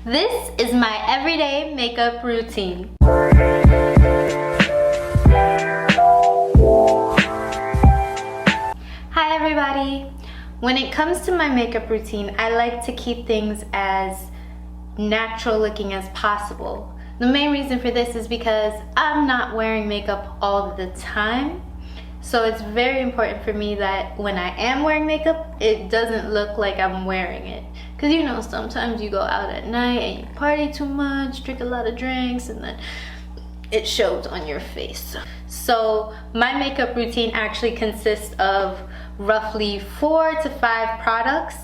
This is my everyday makeup routine. Hi everybody! When it comes to my makeup routine, I like to keep things as natural looking as possible. The main reason for this is because I'm not wearing makeup all the time. So it's very important for me that when I am wearing makeup, it doesn't look like I'm wearing it. Because you know, sometimes you go out at night and you party too much, drink a lot of drinks, and then it shows on your face. So my makeup routine actually consists of roughly 4 to 5 products.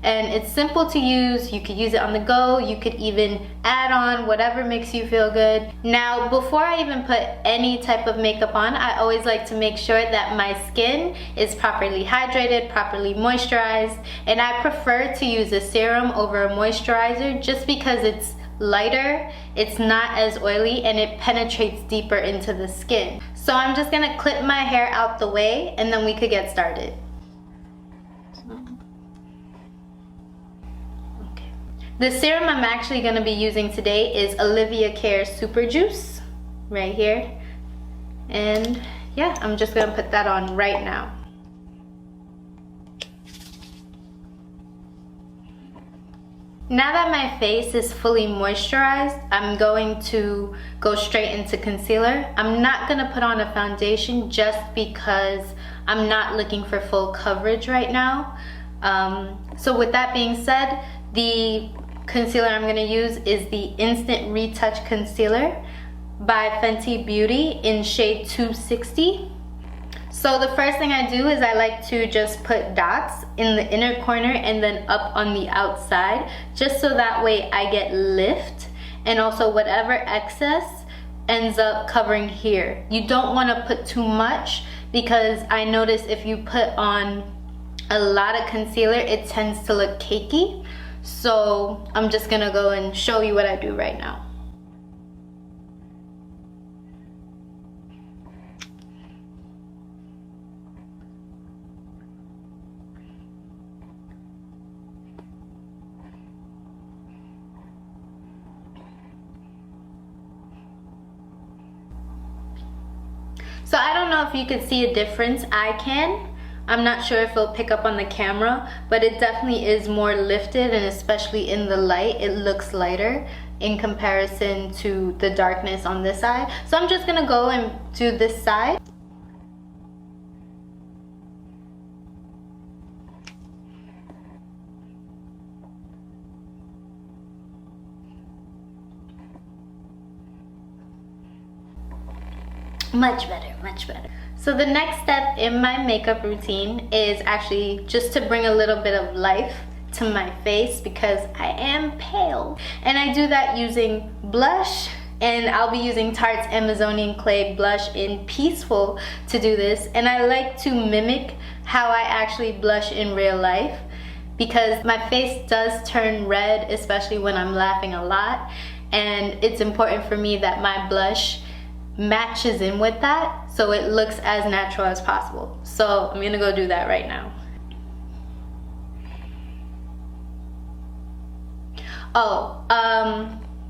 And it's simple to use. You could use it on the go. You could even add on whatever makes you feel good. Now, before I even put any type of makeup on, I always like to make sure that my skin is properly hydrated, properly moisturized. And I prefer to use a serum over a moisturizer just because it's lighter, it's not as oily, and it penetrates deeper into the skin. So I'm just gonna clip my hair out the way and then we could get started. The serum I'm actually going to be using today is 𝘵𝘮𝘋 Super Juice, right here. And yeah, I'm just going to put that on right now. Now that my face is fully moisturized, I'm going to go straight into concealer. I'm not going to put on a foundation just because I'm not looking for full coverage right now. So with that being said, the concealer I'm going to use is the Instant Retouch Concealer by Fenty Beauty in shade 260. So the first thing I do is I like to just put dots in the inner corner and then up on the outside, just so that way I get lift, and also whatever excess ends up covering here. You don't want to put too much because I notice if you put on a lot of concealer, it tends to look cakey. So I'm just gonna go and show you what I do right now. So I don't know if you could see a difference. I can. I'm not sure if it'll pick up on the camera, but it definitely is more lifted, and especially in the light, it looks lighter in comparison to the darkness on this side. So I'm just gonna go and do this side. Much better, much better. So the next step in my makeup routine is actually just to bring a little bit of life to my face because I am pale. And I do that using blush, and I'll be using Tarte's Amazonian Clay blush in Peaceful to do this. And I like to mimic how I actually blush in real life because my face does turn red, especially when I'm laughing a lot. And it's important for me that my blush matches in with that so it looks as natural as possible. So I'm gonna go do that right now.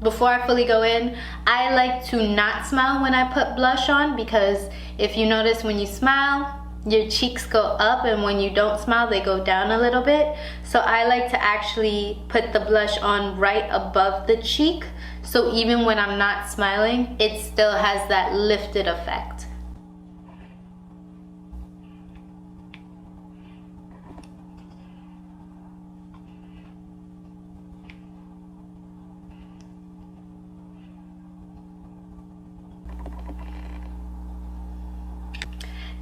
Before I fully go in, I like to not smile when I put blush on because if you notice, when you smile, your cheeks go up, and when you don't smile, they go down a little bit. So I like to actually put the blush on right above the cheek, so even when I'm not smiling, it still has that lifted effect.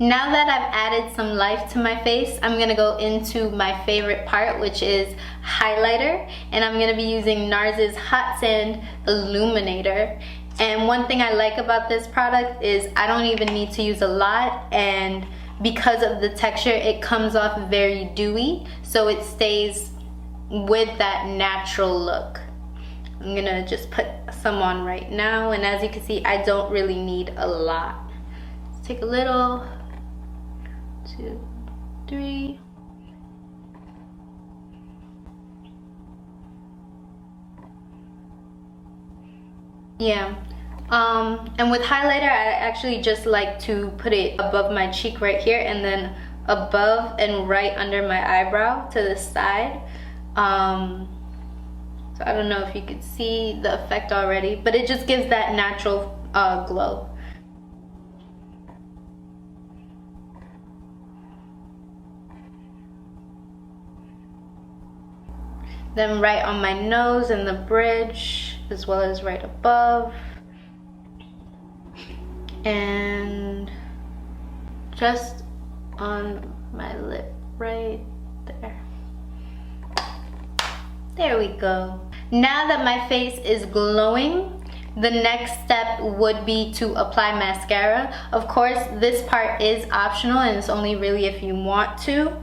Now that I've added some life to my face, I'm gonna go into my favorite part, which is highlighter. And I'm gonna be using NARS's Hot Sand Illuminator. And one thing I like about this product is I don't even need to use a lot, and because of the texture, it comes off very dewy, so it stays with that natural look. I'm gonna just put some on right now, and as you can see, I don't really need a lot. Let's take a little, 2, 3. Yeah. And with highlighter, I actually just like to put it above my cheek right here, and then above and right under my eyebrow to the side. So I don't know if you could see the effect already, but it just gives that natural glow. Then right on my nose and the bridge, as well as right above. And just on my lip right there. There we go. Now that my face is glowing, the next step would be to apply mascara. Of course, this part is optional and it's only really if you want to.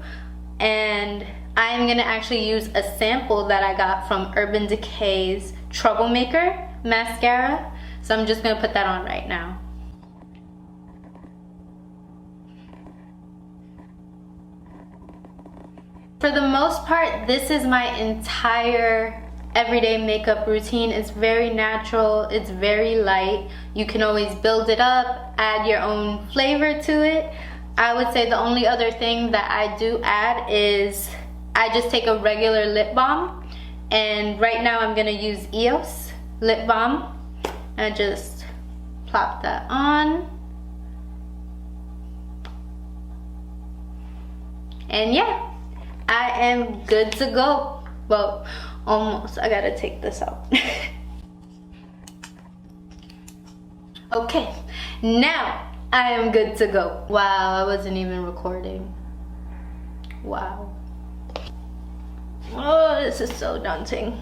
And I'm gonna actually use a sample that I got from Urban Decay's Troublemaker mascara. So I'm just gonna put that on right now. For the most part, this is my entire everyday makeup routine. It's very natural, it's very light. You can always build it up, add your own flavor to it. I would say the only other thing that I do add is I just take a regular lip balm, and right now I'm gonna use EOS lip balm, and I just plop that on. And yeah, I am good to go. Well, almost. I gotta take this out. Okay, now I am good to go. Wow, I wasn't even recording. Wow. Oh, this is so daunting.